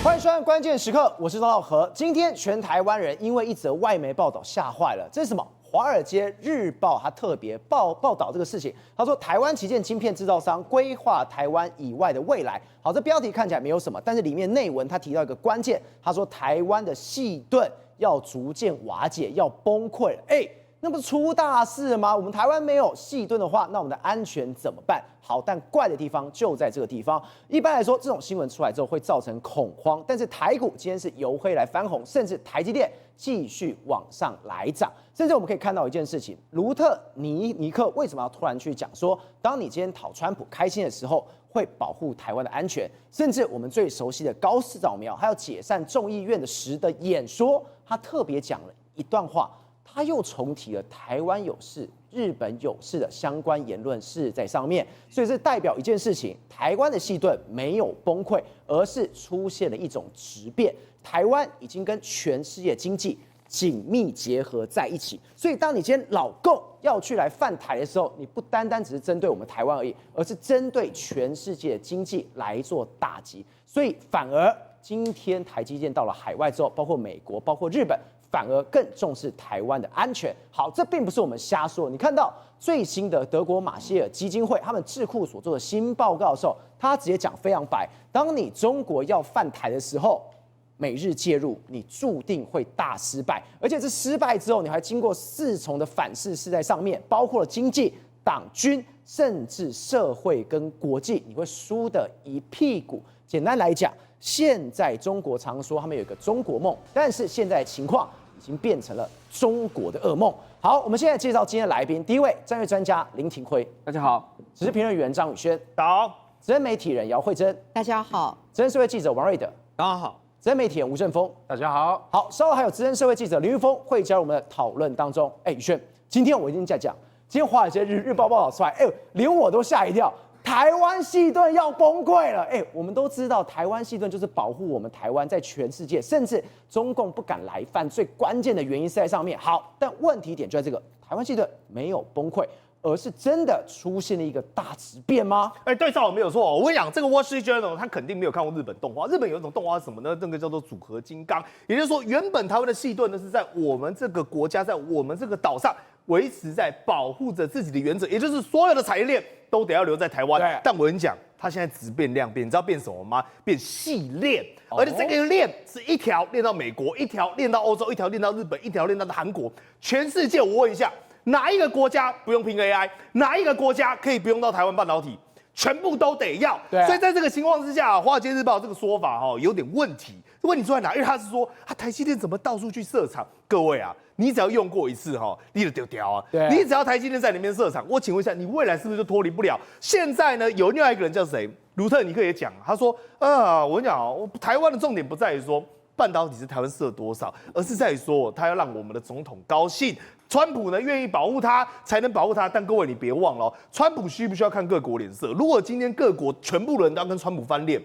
欢迎收看关键时刻，我是钟浩和。今天全台湾人因为一则外媒报道吓坏了，这是什么？《华尔街日报》它特别报道这个事情，他说台湾旗舰晶片制造商规划台湾以外的未来。好，这标题看起来没有什么，但是里面内文他提到一个关键，他说台湾的矽盾要逐渐瓦解，要崩溃了。那不是出大事了吗？我们台湾没有矽盾的话，那我们的安全怎么办？好，但怪的地方就在这个地方。一般来说，这种新闻出来之后会造成恐慌，但是台股今天是由黑来翻红，甚至台积电继续往上来涨。甚至我们可以看到一件事情，卢特尼克为什么要突然去讲说，当你今天讨川普开心的时候，会保护台湾的安全？甚至我们最熟悉的高市早苗，还有解散众议院时的演说，他特别讲了一段话。他又重提了台湾有事、日本有事的相关言论是在上面，所以这代表一件事情：台湾的矽盾没有崩溃，而是出现了一种质变。台湾已经跟全世界经济紧密结合在一起，所以当你今天老共要去来犯台的时候，你不单单只是针对我们台湾而已，而是针对全世界的经济来做打击。所以反而今天台积电到了海外之后，包括美国、包括日本。反而更重视台湾的安全。好，这并不是我们瞎说。你看到最新的德国马歇尔基金会他们智库所做的新报告的时候，他直接讲非常白：当你中国要犯台的时候，美日介入，你注定会大失败。而且这失败之后，你还经过4重的反噬是在上面，包括了经济、党军，甚至社会跟国际，你会输得一屁股。简单来讲，现在中国常说他们有一个中国梦，但是现在的情况已经变成了中国的噩梦。好，我们现在介绍今天的来宾，第一位战略专家林廷辉，大家好；时事评论员张宇轩，好；资深媒体人姚慧珍，大家好；资深社会记者王瑞德，大家好；资深媒体人吴正峰，大家好。好，稍后还有资深社会记者林玉峰会加入我们的讨论当中。宇轩，今天我已经在讲，今天华尔街日报报道出来，连我都吓一跳。台湾矽盾要崩溃了！我们都知道，台湾矽盾就是保护我们台湾在全世界，甚至中共不敢来犯，最关键的原因是在上面。好，但问题点就在这个，台湾矽盾没有崩溃，而是真的出现了一个大质变吗？对，照我没有错。我跟你讲，这个 Wall Street Journal 他肯定没有看过日本动画。日本有一种动画是什么呢？这个叫做组合金刚，也就是说，原本台湾的矽盾呢是在我们这个国家，在我们这个岛上维持在保护着自己的原则，也就是所有的产业链都得要留在台湾。但我跟你讲，它现在质变量变，你知道变什么吗？变细链，而且这个链是一条链到美国，一条链到欧洲，一条链到日本，一条链到韩国。全世界，我问一下，哪一个国家不用拼 AI？ 哪一个国家可以不用到台湾半导体？全部都得要。所以在这个情况之下，《华尔街日报》这个说法有点问题。问题出在哪？因为他是说，台积电怎么到处去设厂？各位啊，你只要用过一次你就丢掉啊。你只要台积电在里面设厂，我请问一下，你未来是不是就脱离不了？现在呢，有另外一个人叫谁？卢特尼克也讲，他说我跟你讲台湾的重点不在于说半导体是台湾设多少，而是在于说他要让我们的总统高兴。川普呢愿意保护他，才能保护他。但各位你别忘了，川普需不需要看各国脸色？如果今天各国全部人都要跟川普翻脸，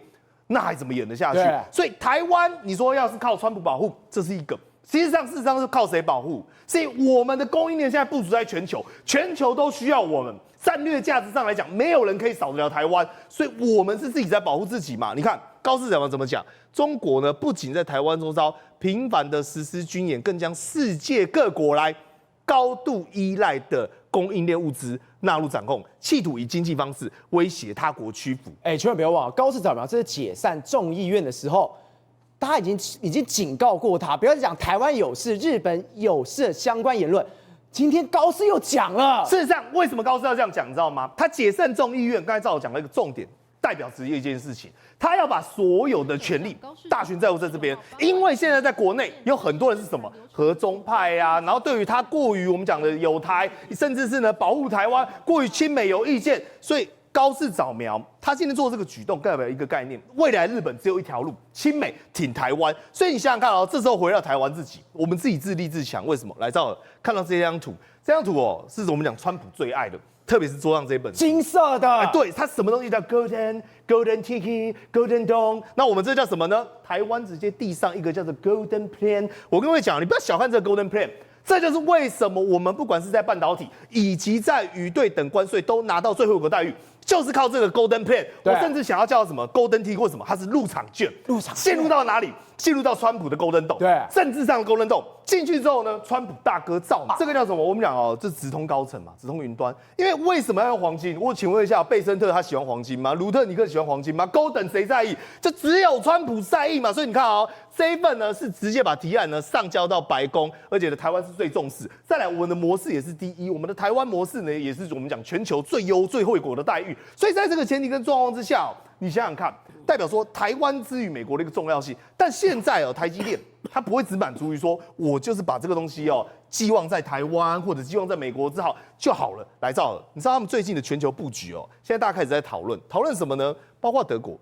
那还怎么演得下去？所以台湾，你说要是靠川普保护，这是一个。事实上是靠谁保护？所以我们的供应链现在部署在全球，全球都需要我们。战略价值上来讲，没有人可以少得了台湾，所以我们是自己在保护自己嘛。你看高市长怎么讲？中国呢不仅在台湾周遭频繁的实施军演，更将世界各国来高度依赖的供应链物资纳入掌控，企图以经济方式威胁他国屈服。千万不要忘了，高市长这是解散众议院的时候，大家已经警告过他，不要再讲台湾有事、日本有事的相关言论。今天高市又讲了。事实上，为什么高市要这样讲？你知道吗？他解散众议院，刚才赵我讲了一个重点，代表职业一件事情，他要把所有的权力大权在握在这边，因为现在在国内有很多人是什么和中派啊，然后对于他过于我们讲的友台，甚至是呢保护台湾过于亲美有意见，所以高市早苗他今天做这个举动，代表一个概念：未来日本只有一条路，亲美挺台湾。所以你想想看这时候回到台湾自己，我们自己自立自强，为什么？来，赵看到这张图，这张图是我们讲川普最爱的。特别是桌上这本金色的，对，它什么东西叫 golden ticket golden dawn？ 那我们这叫什么呢？台湾直接递上一个叫做 golden plan。我跟各位讲，你不要小看这个 golden plan， 这就是为什么我们不管是在半导体以及在于对等关税都拿到最后一个待遇。就是靠这个 Golden Plan， 我对甚至想要叫什么 Golden Ticket 或什么，它是入场券，陷入到哪里？陷入到川普的勾登洞，对，政治上的勾登洞。进去之后呢，川普大哥造嘛，这个叫什么？我们讲哦，这直通高层嘛，直通云端。因为为什么要用黄金？我请问一下，贝森特他喜欢黄金吗？卢特尼克喜欢黄金吗？勾登谁在意？就只有川普在意嘛。所以你看哦，这一份呢是直接把提案呢上交到白宫，而且呢台湾是最重视。再来，我们的模式也是第一，我们的台湾模式呢也是我们讲全球最优最惠国的待遇。所以在这个前提跟状况之下，你想想看。代表说台湾之于美国的一个重要性，但现在哦，台积电它不会只满足于说我就是把这个东西哦寄望在台湾或者寄望在美国之后就好了。来照了，你知道他们最近的全球布局哦，现在大家开始在讨论什么呢？包括德国，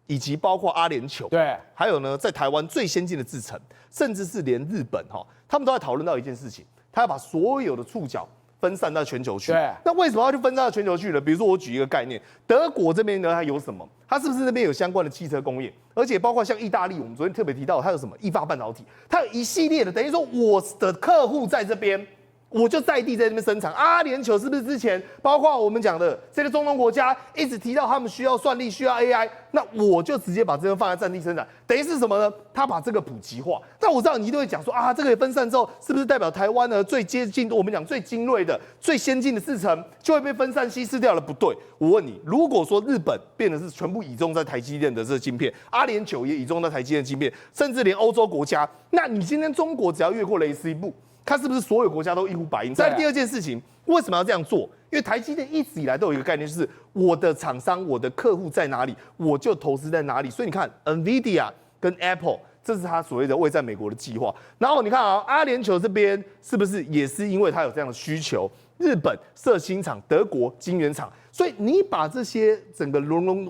以及包括阿联酋，对，还有呢在台湾最先进的制程，甚至是连日本哈，他们都在讨论到一件事情，他要把所有的触角分散到全球去。对，那为什么要去分散到全球去呢？比如说我举一个概念，德国这边呢它有什么？它是不是那边有相关的汽车工业？而且包括像意大利，我们昨天特别提到它有什么意法半导体，它有一系列的，等于说我的客户在这边。我就在地在那边生产。阿联酋是不是之前包括我们讲的这些中东国家一直提到他们需要算力、需要 AI， 那我就直接把这个放在战地生产，等于是什么呢？他把这个普及化。但我知道你一定会讲说啊，这个分散之后，是不是代表台湾呢最接近我们讲最精锐的、最先进的制程就会被分散稀释掉了？不对，我问你，如果说日本变得是全部倚重在台积电的这个晶片，阿联酋也倚重在台积电的晶片，甚至连欧洲国家，那你今天中国只要越过雷丝一步。它是不是所有国家都一呼百应？再第二件事情，为什么要这样做？因为台积电一直以来都有一个概念，就是我的厂商、我的客户在哪里，我就投资在哪里。所以你看 ，NVIDIA 跟 Apple， 这是他所谓的位在美国的计划。然后你看啊，阿联酋这边是不是也是因为它有这样的需求？日本设新厂，德国晶圆厂，所以你把这些整个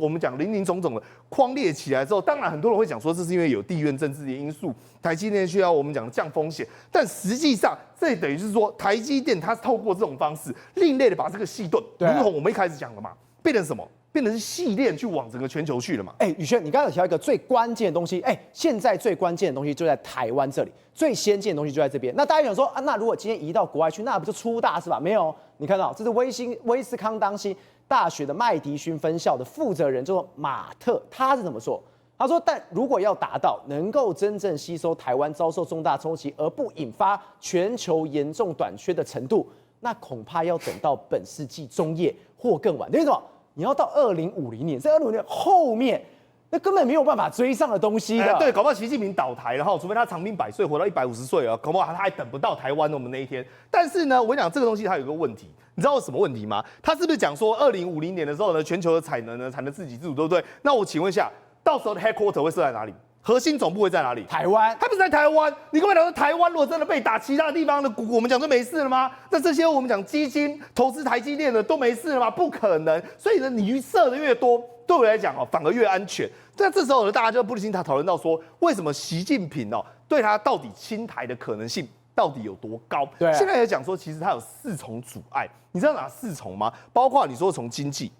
我们讲林林总总的框列起来之后，当然很多人会讲说这是因为有地缘政治的因素，台积电需要我们讲的降风险，但实际上这等于是说台积电它透过这种方式另类的把这个细盾，如同我们一开始讲的嘛，变成什么？变成是细链去往整个全球去了嘛？宇轩，你刚刚有提到一个最关键的东西，现在最关键的东西就在台湾这里，最先进的东西就在这边。那大家想说啊，那如果今天移到国外去，那不就出大事吧？没有，你看到这是威斯康当西大学的麦迪逊分校的负责人，叫做马特，他是怎么说？他说，但如果要达到能够真正吸收台湾遭受重大冲击而不引发全球严重短缺的程度，那恐怕要等到本世纪中叶或更晚。等于什么？你要到2050年，在2050年后面，那根本没有办法追上的东西的。对，搞不好习近平倒台，然后除非他长命100岁，活到150岁啊，搞不好他还等不到台湾我们那一天。但是呢，我跟你讲，这个东西它有一个问题，你知道有什么问题吗？他是不是讲说2050年的时候呢，全球的产能自给自足，对不对？那我请问一下，到时候的 headquarter 会设在哪里？核心总部会在哪里？台湾，它不是在台湾。你跟我讲说，台湾如果真的被打，其他地方的股，我们讲就没事了吗？那这些我们讲基金投资台积电的都没事了吗？不可能。所以呢，你设的越多，对我来讲反而越安全。那这时候呢，大家就不禁讨论到说，为什么习近平对他到底亲台的可能性到底有多高？对，现在也讲说，其实它有4重阻碍。你知道哪4重吗？包括你说从经济。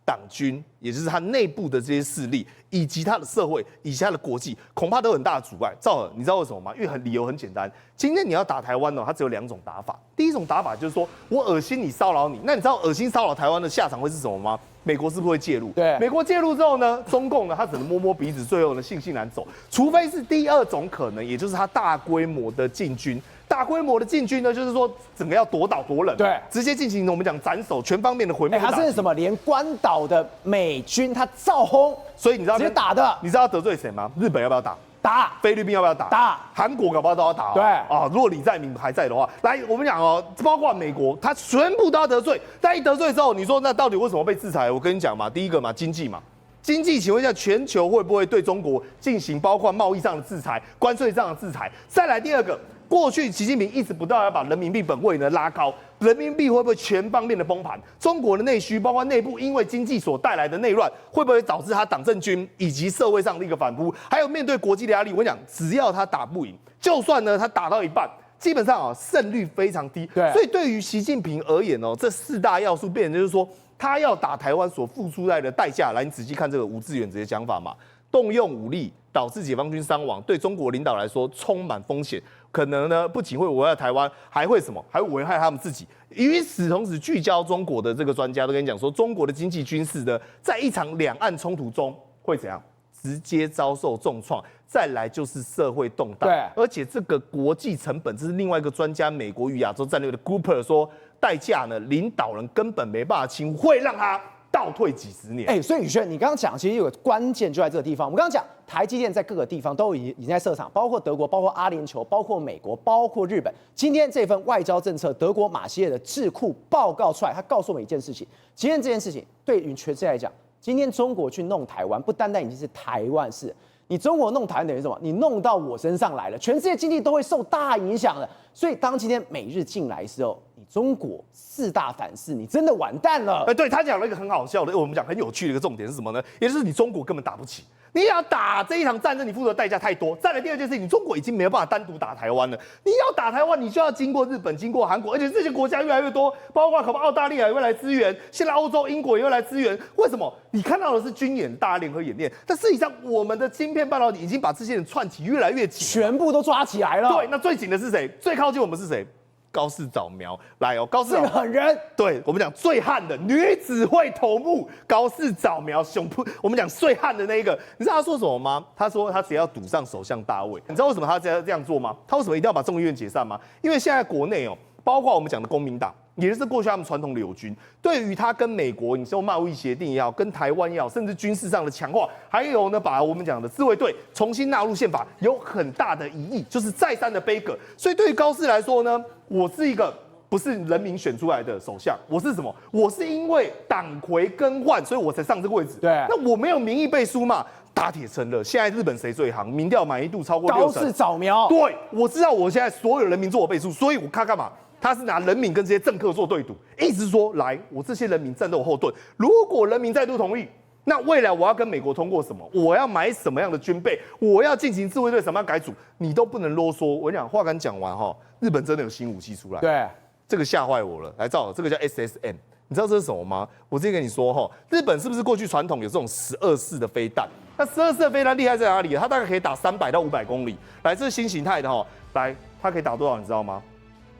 党军，也就是他内部的这些势力，以及他的社会，以及他的国际，恐怕都有很大的阻碍。赵尔，你知道为什么吗？因为理由很简单，今天你要打台湾它只有2种打法。第一种打法就是说我恶心你、骚扰你，那你知道恶心骚扰台湾的下场会是什么吗？美国是不是会介入？对，美国介入之后呢，中共呢，他只能摸摸鼻子，最后呢，悻然走。除非是第2种可能，也就是他大规模的进军。大规模的进军呢，就是说整个要夺岛夺人，对，直接进行我们讲斩首，全方面的毁灭。他甚至什么，连关岛的美军他照轰，所以你知道直接打的，你知道得罪谁吗？日本要不要打？打。菲律宾要不要打？打。韩国搞不好都要打。对啊，如果李在明还在的话，来我们讲包括美国，他全部都要得罪。但一得罪之后，你说那到底为什么被制裁？我跟你讲嘛，第一个嘛，经济嘛。经济，请问一下，全球会不会对中国进行包括贸易上的制裁、关税上的制裁？再来第2个。过去习近平一直不断要把人民币本位呢拉高，人民币会不会全方面的崩盘？中国的内需，包括内部因为经济所带来的内乱，会不会导致他党政军以及社会上的一个反扑？还有面对国际的压力，我跟你讲，只要他打不赢，就算呢他打到一半，基本上胜率非常低。对，所以对于习近平而言这4大要素变成就是说，他要打台湾所付出来的代价。来，你仔细看这个吴志远直接讲法嘛。动用武力导致解放军伤亡，对中国领导来说充满风险，可能呢不仅会危害台湾，还会什么？还会危害他们自己。与此同时，聚焦中国的这个专家都跟你讲说，中国的经济军事呢，在一场两岸冲突中会怎样？直接遭受重创。再来就是社会动荡，对，而且这个国际成本，这是另外一个专家，美国与亚洲战略的 Cooper 说，代价呢，领导人根本没办法轻，会让他倒退几十年。所以宇轩，你刚刚讲，其实有个关键就在这个地方。我们刚刚讲，台积电在各个地方都已经在设厂，包括德国，包括阿联酋，包括美国，包括日本。今天这份外交政策，德国马歇尔的智库报告出来，他告诉我们一件事情：今天这件事情对于全世界来讲，今天中国去弄台湾，不单单已经是台湾事。你中国弄台湾等于什么？你弄到我身上来了，全世界经济都会受大影响的。所以当今天美日进来的时候，你中国4大反噬，你真的完蛋了。对，他讲了一个很好笑的，我们讲很有趣的一个重点是什么呢？也就是你中国根本打不起，你要打这一场战争，你付出的代价太多。再来第二件事情，你中国已经没有办法单独打台湾了，你要打台湾，你就要经过日本、经过韩国，而且这些国家越来越多，包括可能澳大利亚也会来支援，现在欧洲、英国也会来支援。为什么？你看到的是军演、大家联合演练，但实际上我们的晶片半导体已经把这些人串起越来越紧，全部都抓起来了。对，那最紧的是谁？最靠近我们是谁？高市早苗来哦，高市这个狠人，对我们讲最悍的女子会头目高市早苗熊扑，我们讲最悍的那一个，你知道他说什么吗？他说他只要赌上首相大卫，你知道为什么他这样做吗？他为什么一定要把众议院解散吗？因为现在国内哦，包括我们讲的公民党，也就是过去他们传统的友军，对于他跟美国，你说贸易协定也好，跟台湾也好，甚至军事上的强化，还有呢，把我们讲的自卫队重新纳入宪法，有很大的疑义，就是再三的杯葛。所以对于高市来说呢，我是一个不是人民选出来的首相，我是什么？我是因为党魁更换，所以我才上这个位置。对，那我没有民意背书嘛？打铁成了，现在日本谁最行？民调满意度超过60%。高市早苗，对，我知道我现在所有人民做我背书，所以我看干嘛？他是拿人民跟这些政客做对赌，一直说来，我这些人民站在我后盾。如果人民再度同意，那未来我要跟美国通过什么？我要买什么样的军备？我要进行自卫队什么样改组？你都不能啰嗦。我跟你讲，话刚讲完哈，日本真的有新武器出来，对，这个吓坏我了。来，照这个叫 SSM， 你知道这是什么吗？我之前跟你说哈，日本是不是过去传统有这种12式的飞弹？那12式的飞弹厉害在哪里？它大概可以打300到500公里。来，这是新形态的哈，来，它可以打多少？你知道吗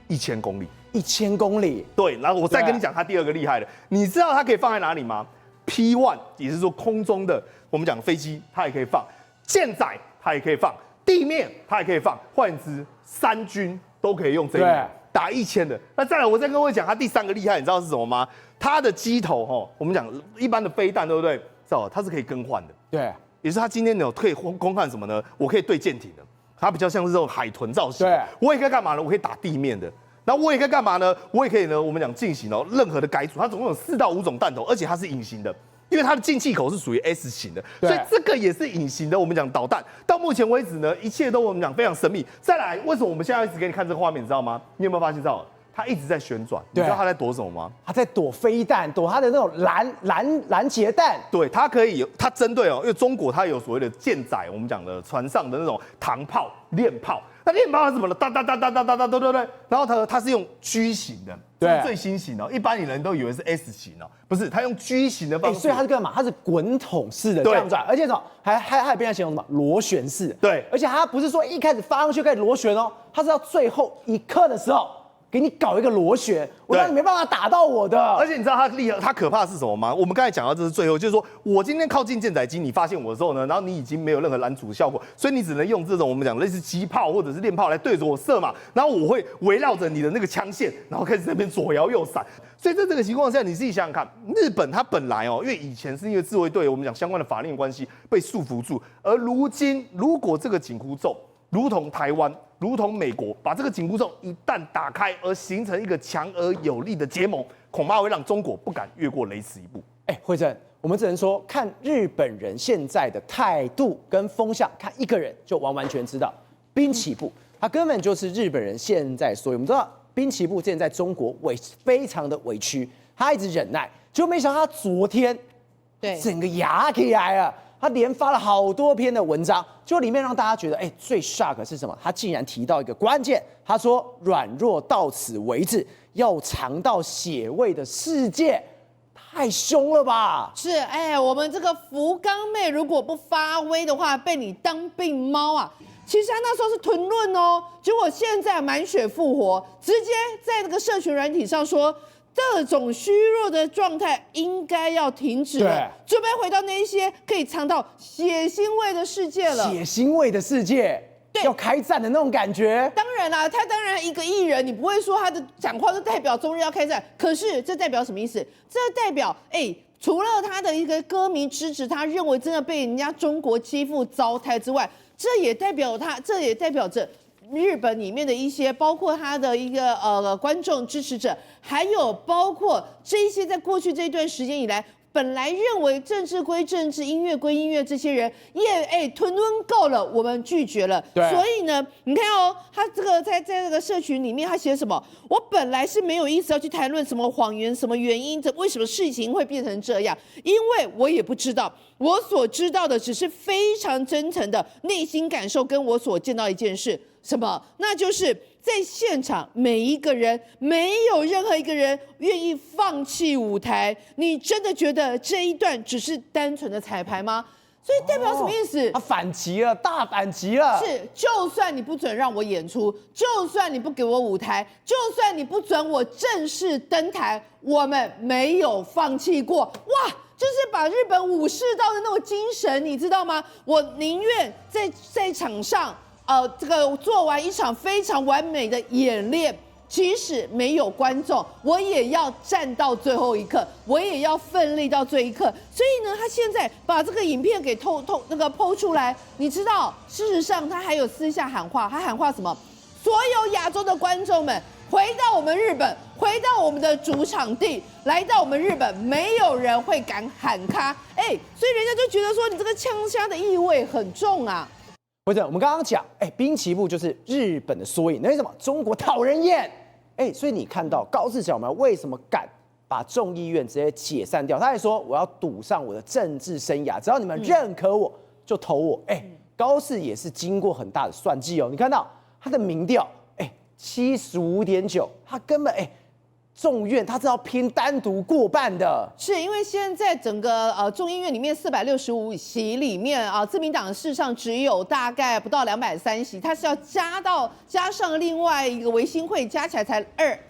？1000公里，1000公里。对，然后我再跟你讲它第二个厉害的，你知道它可以放在哪里吗？P1，也就是说空中的我们讲飞机，它也可以放；舰载它也可以放；地面它也可以放。换言之，3军都可以用这一枚打1000的。那再来，我再跟各位讲它第3个厉害，你知道是什么吗？它的机头哈，我们讲一般的飞弹，对不对？知道它是可以更换的。对，也就是它今天可以更换什么呢？我可以对舰艇的。它比较像是这种海豚造型，对，我也可以干嘛呢？我可以打地面的，然后我也可以干嘛呢？我也可以呢，我们讲进行任何的改组，它总共有4到5种弹头，而且它是隐形的，因为它的进气口是属于 S 型的，所以这个也是隐形的。我们讲导弹，到目前为止呢，一切都我们讲非常神秘。再来，为什么我们现在一直给你看这个画面？你知道吗？你有没有发现到它一直在旋转？你知道它在躲什么吗？它在躲飞弹，躲它的那种拦截弹。对，它可以，它针对因为中国它有所谓的舰载，我们讲的船上的那种膛炮、链炮。那链炮是什么呢？哒哒哒哒哒哒哒，对。然后它是用G型的，这是最新型的。一般人都以为是 S 型哦，不是，它用G型的方式。所以它是干嘛？它是滚筒式的这样转，而且什么？还被人形容什么？螺旋式。对，而且它不是说一开始发上去开始螺旋哦，它是到最后一刻的时候。给你搞一个螺旋，我让你没办法打到我的。而且你知道它厉害，它可怕的是什么吗？我们刚才讲到这是最后，就是说我今天靠近舰载机，你发现我的时候呢，然后你已经没有任何拦阻的效果，所以你只能用这种我们讲类似机炮或者是链炮来对着我射嘛，然后我会围绕着你的那个枪线，然后开始在那边左摇右闪。所以在这个情况下，你自己想想看，日本它本来因为以前是因为自卫队我们讲相关的法令关系被束缚住，而如今如果这个紧箍咒如同台湾。如同美国把这个紧箍咒一旦打开，而形成一个强而有力的结盟，恐怕会让中国不敢越过雷池一步。惠珍，我们只能说看日本人现在的态度跟风向，看一个人就完完全知道，滨崎步，他根本就是日本人现在所以我们知道滨崎步之前在中国非常的委屈，他一直忍耐，结果没想到他昨天整个牙起来了。他连发了好多篇的文章，就里面让大家觉得，最 shock 是什么？他竟然提到一个关键，他说软弱到此为止，要尝到血味的世界，太凶了吧？是，哎，我们这个福冈妹如果不发威的话，被你当病猫啊！其实他那时候是屯论哦，结果现在满血复活，直接在那个社群软体上说，这种虚弱的状态应该要停止了，准备回到那一些可以尝到血腥味的世界了。血腥味的世界。要开战的那种感觉。当然啦，他当然一个艺人，你不会说他的讲话就代表中日要开战。可是这代表什么意思？这代表除了他的一个歌迷支持他，认为真的被人家中国欺负糟蹋之外，这也代表着日本里面的一些，包括他的一个观众支持者，还有包括这些在过去这一段时间以来。本来认为政治归政治，音乐归音乐，这些人也吞论够了，我们拒绝了。所以呢，你看哦，他这个在这个社群里面，他写什么？我本来是没有意思要去谈论什么谎言、什么原因，为什么事情会变成这样，因为我也不知道。我所知道的只是非常真诚的内心感受，跟我所见到一件事，什么？那就是在现场每一个人，没有任何一个人愿意放弃舞台。你真的觉得这一段只是单纯的彩排吗？所以代表什么意思？他反击了，大反击了。是，就算你不准让我演出，就算你不给我舞台，就算你不准我正式登台，我们没有放弃过。哇！就是把日本武士道的那种精神，你知道吗？我宁愿在场上，这个做完一场非常完美的演练，即使没有观众，我也要站到最后一刻，我也要奋力到最后一刻。所以呢，他现在把这个影片给剖出来，你知道，事实上他还有私下喊话，他喊话什么？所有亚洲的观众们，回到我们日本，回到我们的主场地，来到我们日本，没有人会敢喊咖，所以人家就觉得说你这个枪杀的意味很重啊。不是，我们刚刚讲，滨崎步就是日本的缩影，那是什么？中国讨人厌，所以你看到高市长们为什么敢把众议院直接解散掉？他还说我要赌上我的政治生涯，只要你们认可我，就投我。高市也是经过很大的算计哦，你看到他的民调。75.9，他根本众院他是要拼单独过半的，是因为现在整个众议院里面465席里面啊，自民党事实上只有大概不到230席，它是要加上另外一个维新会加起来才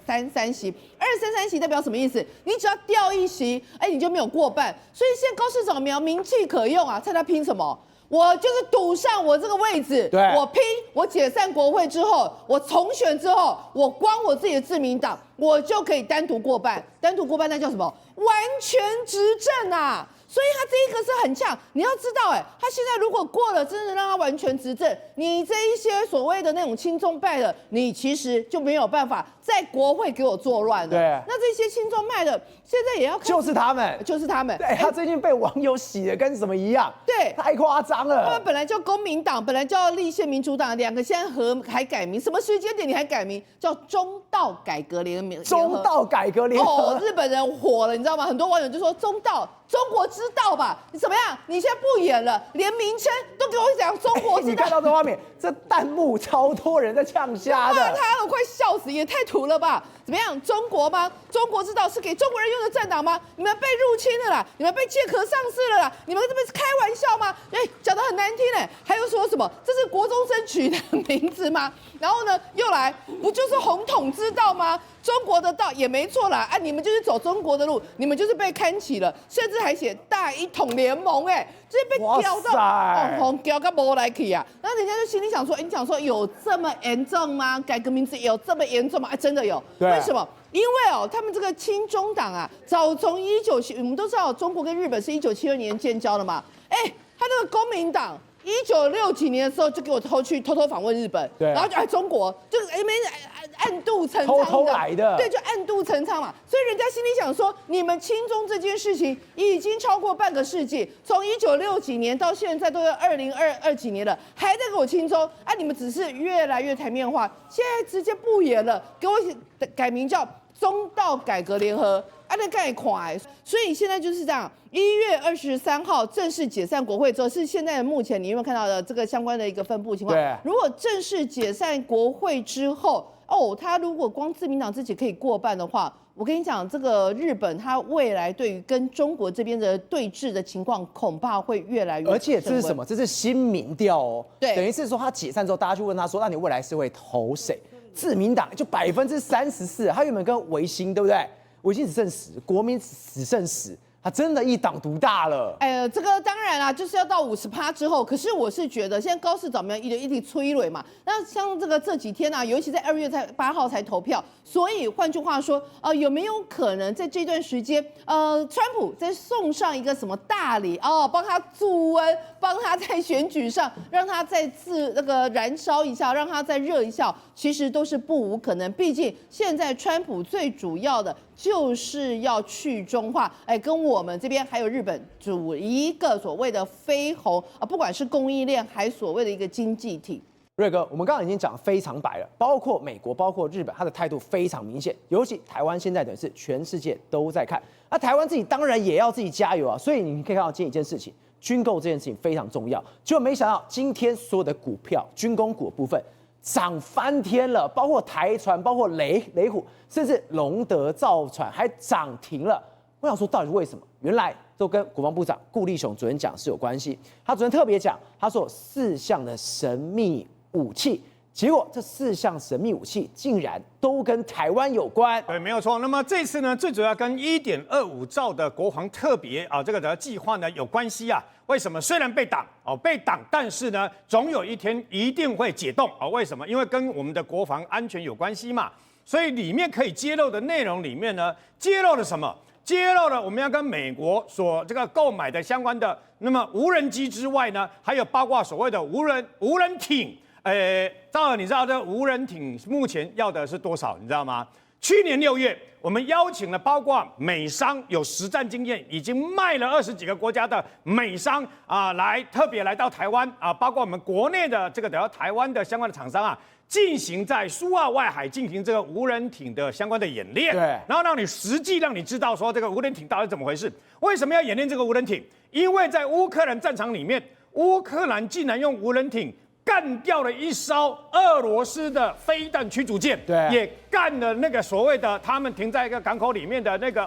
233席，233席代表什么意思？你只要掉一席，你就没有过半，所以现在高市长苗名气可用啊，猜他拼什么？我就是赌上我这个位置，我拼，我解散国会之后，我重选之后，我光我自己的自民党，我就可以单独过半。单独过半那叫什么？完全执政啊！所以他这一个是很呛，你要知道，他现在如果过了，真的让他完全执政，你这一些所谓的那种亲中派的，你其实就没有办法在国会给我作乱了。对，那这些亲中派的现在也要就是他们。对，他最近被网友洗的跟什么一样？对，太夸张了。他们本来叫公民党，本来叫立宪民主党，两个现在还改名，什么时间点你还改名？叫中道改革联合。中道改革联合。日本人火了，你知道吗？很多网友就说中道。中国知道吧？你怎么样？你现在不演了，连名称都给我讲中国知道。你看到这画面，这弹幕超多人在呛瞎的，我快笑死，也太土了吧？怎么样？中国吗？中国知道是给中国人用的政党吗？你们被入侵了啦，你们被借壳上市了啦，你们这边是开玩笑吗？讲得很难听还有说什么这是国中生取的名字吗？然后呢，又来不就是红统之道吗？中国的道也没错啦，你们就是走中国的路，你们就是被看起了，甚至还写大一统联盟，这被屌到红屌个没来去啊！然后人家就心里想说，你想说有这么严重吗？改个名字有这么严重吗？真的有，为什么？因为他们这个亲中党啊，早从我们都知道，中国跟日本是1972年建交的嘛，他那个公民党。1960几年的时候，就给我偷访问日本，然后就中国就是暗度陈仓的，偷来的，对，就暗度陈仓嘛。所以人家心里想说，你们亲中这件事情已经超过半个世纪，从1960几年到现在都要2022几年了，还在给我亲中你们只是越来越台面化，现在直接不演了，给我改名叫中道改革联合。那概快，所以现在就是这样。1月23号正式解散国会之后，是现在目前你有没有看到的这个相关的一个分布情况？对，如果正式解散国会之后，他如果光自民党自己可以过半的话，我跟你讲，这个日本它未来对于跟中国这边的对峙的情况，恐怕会越来越而且这是什么？这是新民调哦，对等于是说他解散之后，大家去问他说，那你未来是会投谁？自民党就34%，他原本跟维新对不对？维新只剩10，国民只剩10。他真的一党独大了。这个当然啦，就是要到50%之后。可是我是觉得，现在高市早苗一直催泪嘛。那像这几天啊，尤其在2月8号才投票，所以换句话说，有没有可能在这段时间，川普再送上一个什么大礼哦，帮他助温，帮他在选举上让他再燃烧一下，让他再热一下，其实都是不无可能。毕竟现在川普最主要的就是要去中化，跟我们这边还有日本组一个所谓的非红啊，不管是供应链还所谓的一个经济体。瑞哥，我们刚刚已经讲非常白了，包括美国，包括日本，他的态度非常明显。尤其台湾现在等于是全世界都在看，那台湾自己当然也要自己加油啊。所以你可以看到今天一件事情，军购这件事情非常重要。结果没想到今天所有的股票，军工股的部分涨翻天了，包括台船，包括雷虎，甚至龙德造船还涨停了。我想说，到底是为什么？原来都跟国防部长顾立雄昨天讲是有关系。他昨天特别讲，他说有4项的神秘武器，结果这4项神秘武器竟然都跟台湾有关。对，没有错。那么这次呢，最主要跟1.25兆的国防特别这个的计划呢有关系啊。为什么？虽然被挡，但是呢，总有一天一定会解冻啊。为什么？因为跟我们的国防安全有关系嘛。所以里面可以揭露的内容里面呢，揭露了什么？揭露了我们要跟美国所这个购买的相关的，那么无人机之外呢，还有包括所谓的无人艇。赵尔，你知道这无人艇目前要的是多少？你知道吗？去年6月，我们邀请了包括美商有实战经验，已经卖了20几个国家的美商特别来到台湾包括我们国内的这个台湾的相关的厂商进行在苏澳外海进行这个无人艇的相关的演练，对，然后让你知道说这个无人艇到底怎么回事。为什么要演练这个无人艇？因为在乌克兰战场里面，乌克兰竟然用无人艇干掉了一艘俄罗斯的飞弹驱逐舰，对，也干了那个所谓的他们停在一个港口里面的那个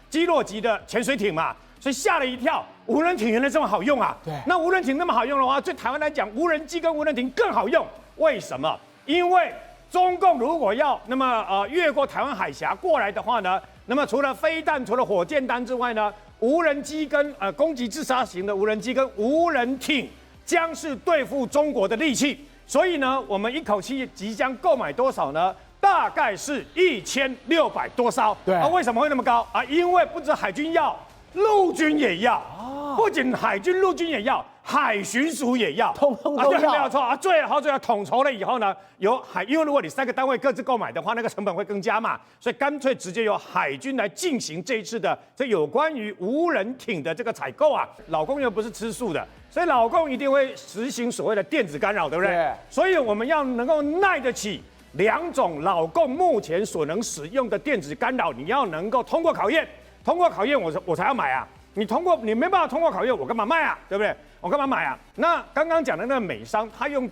基洛级的潜水艇嘛，所以吓了一跳。无人艇原来这么好用啊！对，那无人艇那么好用的话，对台湾来讲，无人机跟无人艇更好用。为什么？因为中共如果要那么越过台湾海峡过来的话呢，那么除了飞弹、除了火箭弹之外呢，无人机跟攻击自杀型的无人机跟无人艇将是对付中国的利器。所以呢，我们一口气即将购买多少呢？大概是1600多艘。对为什么会那么高啊？因为不止海军要，陆军也要。不仅海军、陆军也要，海巡署也要，通通都要，对，没有错最后统筹了以后呢，因为如果你3个单位各自购买的话，那个成本会更加嘛，所以干脆直接由海军来进行这一次的这有关于无人艇的这个采购老共又不是吃素的，所以老共一定会实行所谓的电子干扰，对不对？对。所以我们要能够耐得起2种老共目前所能使用的电子干扰，你要能够通过考验，我才要买你没办法通过考验，我干嘛卖对不对？我干嘛买那刚刚讲的那个美商，他用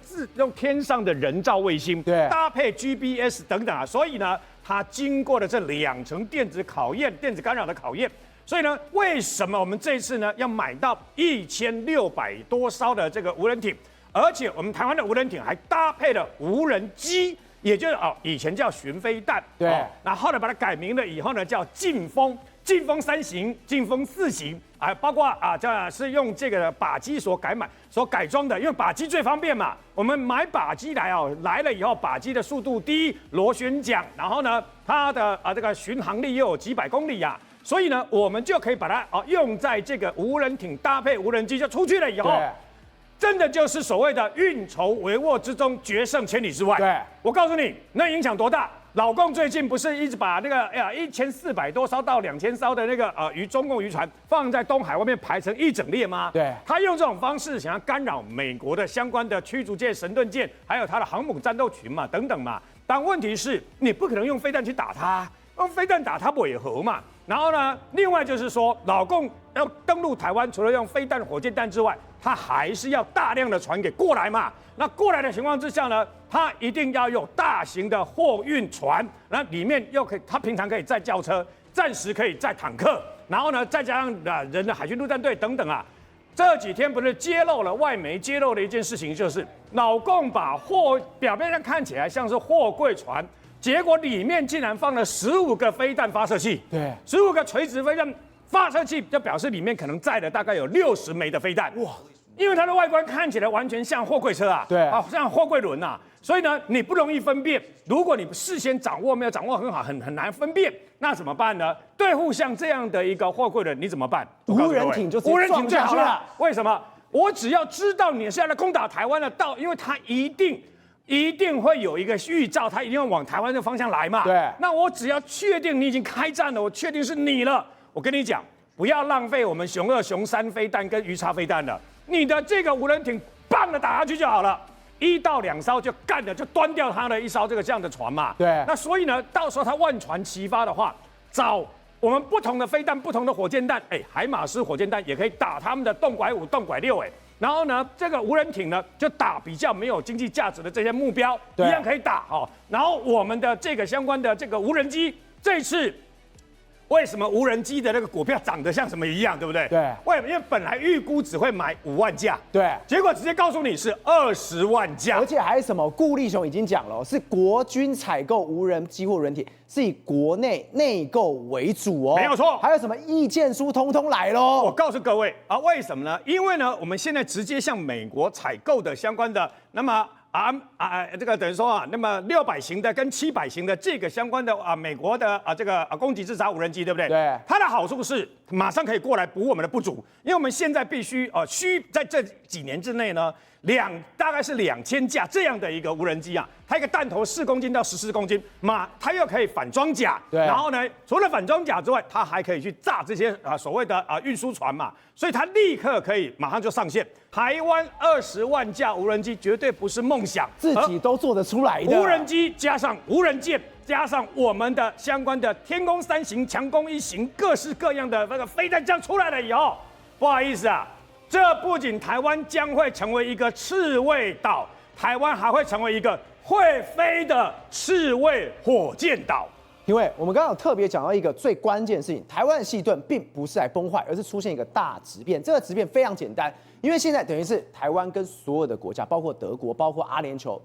天上的人造卫星，对，搭配 GPS 等等所以呢，它经过了这2层电子干扰的考验。所以呢，为什么我们这一次呢要买到1600多艘的这个无人艇？而且我们台湾的无人艇还搭配了无人机，也就是以前叫巡飞弹，对，那后来把它改名了以后呢，叫劲风3型、劲风4型，包括这是用这个靶机所改装的，因为靶机最方便嘛。我们买靶机来了以后，靶机的速度低，螺旋桨，然后呢，它的这个巡航力又有几百公里所以呢，我们就可以把它用在这个无人艇搭配无人机就出去了以后。真的就是所谓的运筹帷幄之中，决胜千里之外。对，我告诉你，那影响多大？老共最近不是一直把那个1400多艘到2000艘的那个中共渔船放在东海外面排成一整列吗？对，他用这种方式想要干扰美国的相关的驱逐舰、神盾舰，还有它的航母战斗群嘛，等等嘛。但问题是，你不可能用飞弹去打它，用飞弹打它不也合嘛？然后呢，另外就是说，老共要登陆台湾，除了用飞弹、火箭弹之外，它还是要大量的船给过来嘛。那过来的情况之下呢，它一定要有大型的货运船，那里面又可以，它平常可以载轿车，暂时可以载坦克，然后呢，再加上人的海军陆战队等等啊。这几天不是外媒揭露了一件事情，就是老共把表面上看起来像是货柜船，结果里面竟然放了15个飞弹发射器，对，15个垂直飞弹发射器，就表示里面可能载了大概有60枚的飞弹，哇！因为它的外观看起来完全像货柜车啊，对啊，像货柜轮啊，所以呢，你不容易分辨。如果你事先没有掌握很好，很难分辨，那怎么办呢？对付像这样的一个货柜轮，你怎么办？无人艇就直接无人艇就好了撞下去了。为什么？我只要知道你是要来攻打台湾的，因为它一定会有一个预兆，它一定会往台湾的方向来嘛。对。那我只要确定你已经开战了，我确定是你了，我跟你讲，不要浪费我们雄2、雄3飞弹跟鱼叉飞弹了。你的这个无人艇棒的打下去就好了，1到2艘就干了，就端掉它的一艘这样的船嘛。对。那所以呢，到时候它万船齐发的话，找我们不同的飞弹、不同的火箭弹，海马斯火箭弹也可以打他们的洞拐5、洞拐6，然后呢，这个无人艇呢就打比较没有经济价值的这些目标，一样可以打哦。然后我们的这个相关的这个无人机，这次。为什么无人机的那个股票涨得像什么一样，对不对？对。为什么？因为本来预估只会买5万架，对，结果直接告诉你是20万架，而且还什么？顾立雄已经讲了，是国军采购无人机或无人艇是以国内购为主哦，没有错。还有什么意见书通通来喽？我告诉各位啊，为什么呢？因为呢，我们现在直接向美国采购的相关的，那么。这个等于说啊，那么600型的跟700型的这个相关的美国的这个攻击自杀无人机，对不对？对。它的好处是马上可以过来补我们的不足，因为我们现在必须在这几年之内呢，大概是2000架这样的一个无人机啊，它一个弹头4公斤到14公斤，它又可以反装甲，对。然后呢，除了反装甲之外，它还可以去炸这些所谓的运输船嘛，所以它立刻可以马上就上线。台湾20万架无人机绝对不是梦想，自己都做得出来的。无人机加上无人舰，加上我们的相关的天弓3型、强弓1型，各式各样的那个飞弹这出来了以后，不好意思啊，这不仅台湾将会成为一个刺猬岛，台湾还会成为一个会飞的刺猬火箭岛。因为我们刚刚有特别讲到一个最关键的事情，台湾的细盾并不是来崩坏，而是出现一个大质变。这个质变非常简单，因为现在等于是台湾跟所有的国家，包括德国、包括阿联酋、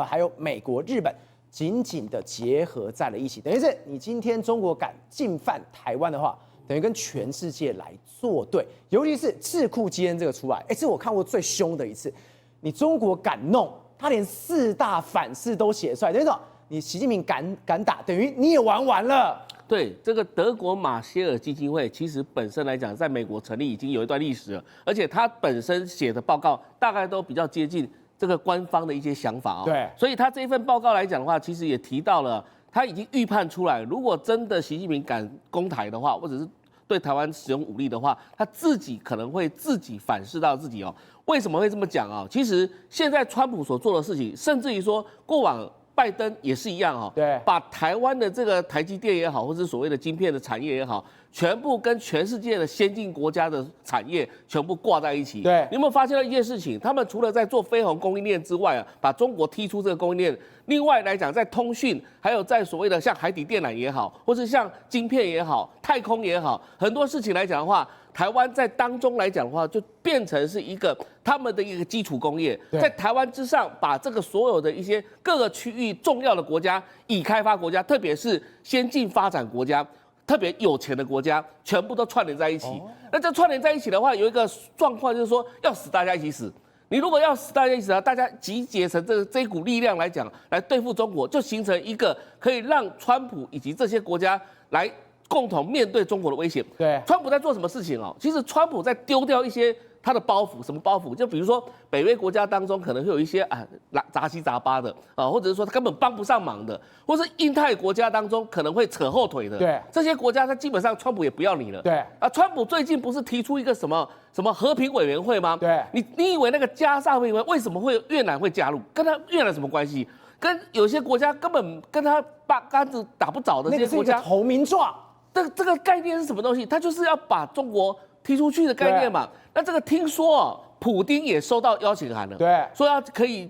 还有美国、日本，紧紧的结合在了一起。等于是你今天中国敢进犯台湾的话，等于跟全世界来作对。尤其是智库基恩这个出来，这是我看过最凶的一次。你中国敢弄，他连4大反噬都写出来，等于说。你习近平敢打，等于你也玩完了。对，这个德国马歇尔基金会其实本身来讲，在美国成立已经有一段历史了，而且他本身写的报告大概都比较接近这个官方的一些想法哦。对，所以他这一份报告来讲的话，其实也提到了，他已经预判出来，如果真的习近平敢攻台的话，或者是对台湾使用武力的话，他自己可能会自己反噬到自己哦。为什么会这么讲啊？其实现在川普所做的事情，甚至于说过往。拜登也是一样哦，对，把台湾的这个台积电也好，或者所谓的晶片的产业也好，全部跟全世界的先进国家的产业全部挂在一起。对，你有没有发现到一件事情？他们除了在做飞鸿供应链之外啊，把中国踢出这个供应链，另外来讲，在通讯还有在所谓的像海底电缆也好，或是像晶片也好、太空也好，很多事情来讲的话。台湾在当中来讲的话，就变成是一个他们的一个基础工业，在台湾之上，把这个所有的一些各个区域重要的国家、已开发国家，特别是先进发展国家、特别有钱的国家，全部都串联在一起。那这串联在一起的话，有一个状况就是说，要死大家一起死。你如果要死大家一起死，大家集结成这一股力量来讲，来对付中国，就形成一个可以让川普以及这些国家来。共同面对中国的威胁。对，川普在做什么事情哦？其实川普在丢掉一些他的包袱，什么包袱？就比如说北约国家当中可能会有一些杂七杂八的或者是说他根本帮不上忙的，或是印太国家当中可能会扯后腿的。对，这些国家他基本上川普也不要你了。对，川普最近不是提出一个什么和平委员会吗？对，你以为那个加沙委员会为什么会越南会加入？跟他越南什么关系？跟有些国家根本跟他八竿子打不着的这些国家，投名状。这个概念是什么东西？它就是要把中国踢出去的概念嘛。那这个听说哦，普丁也收到邀请函了，对，说可以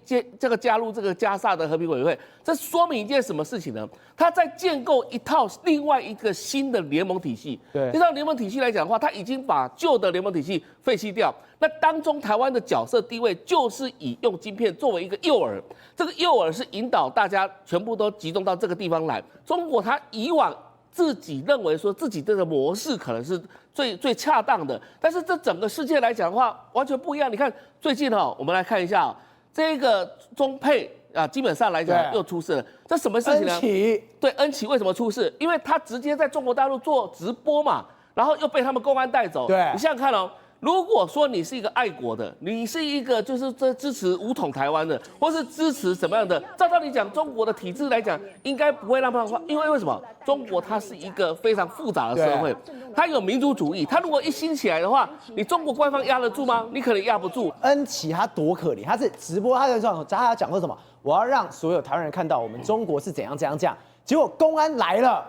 加入这个加萨的和平委员会，这说明一件什么事情呢？他在建构一套另外一个新的联盟体系。对，这套联盟体系来讲的话，他已经把旧的联盟体系废弃掉。那当中台湾的角色地位就是以用晶片作为一个诱饵，这个诱饵是引导大家全部都集中到这个地方来。中国他以往自己认为说自己这个模式可能是最恰当的，但是这整个世界来讲的话完全不一样。你看最近我们来看一下这个中配啊，基本上来讲又出事了，这什么事情呢？恩奇为什么出事？因为他直接在中国大陆做直播嘛，然后又被他们公安带走。对，你想想看如果说你是一个爱国的，你是一个就是支持武统台湾的，或是支持什么样的，照道理讲，中国的体制来讲，应该不会让他们，因为什么？中国它是一个非常复杂的社会，它有民族主义，它如果一兴起来的话，你中国官方压得住吗？你可能压不住。恩奇他多可怜，他是直播，他讲说什么？我要让所有台湾人看到我们中国是怎样，结果公安来了，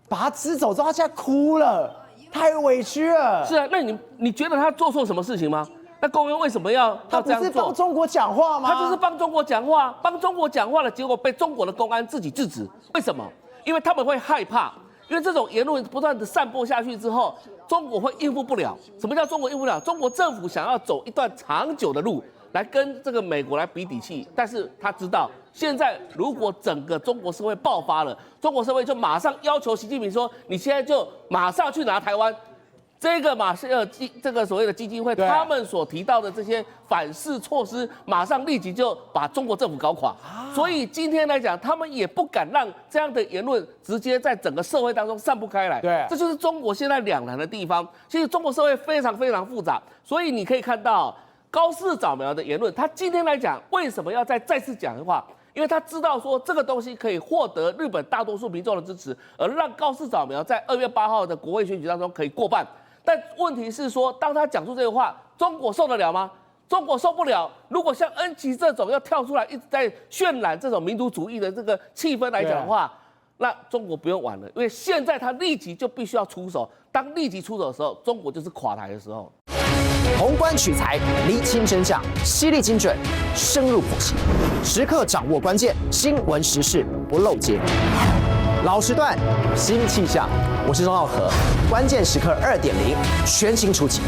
把他支走之后，他现在哭了。太委屈了。是啊，那你觉得他做错什么事情吗？那公安为什么要这样做？他不是帮中国讲话吗？他就是帮中国讲话，帮中国讲话了，结果被中国的公安自己制止。为什么？因为他们会害怕，因为这种言论不断的散播下去之后，中国会应付不了。什么叫中国应付不了？中国政府想要走一段长久的路来跟这个美国来比底气，但是他知道现在如果整个中国社会爆发了，中国社会就马上要求习近平说，你现在就马上去拿台湾。这个这个所谓的基金会，他们所提到的这些反噬措施，马上立即就把中国政府搞垮。所以今天来讲，他们也不敢让这样的言论直接在整个社会当中散布开来。对，这就是中国现在两难的地方。其实中国社会非常非常复杂，所以你可以看到高市早苗的言论，他今天来讲为什么要再次讲的话？因为他知道说这个东西可以获得日本大多数民众的支持，而让高市早苗在2月8号的国会选举当中可以过半。但问题是说，当他讲出这个话，中国受得了吗？中国受不了。如果像恩奇这种要跳出来一直在渲染这种民族主义的这个气氛来讲的话，那中国不用玩了，因为现在他立即就必须要出手。当立即出手的时候，中国就是垮台的时候。宏观取材，厘清真相，犀利精准，深入剖析，时刻掌握关键新闻时事，不漏接。老时段，新气象，我是钟浩和，关键时刻2.0全新出击。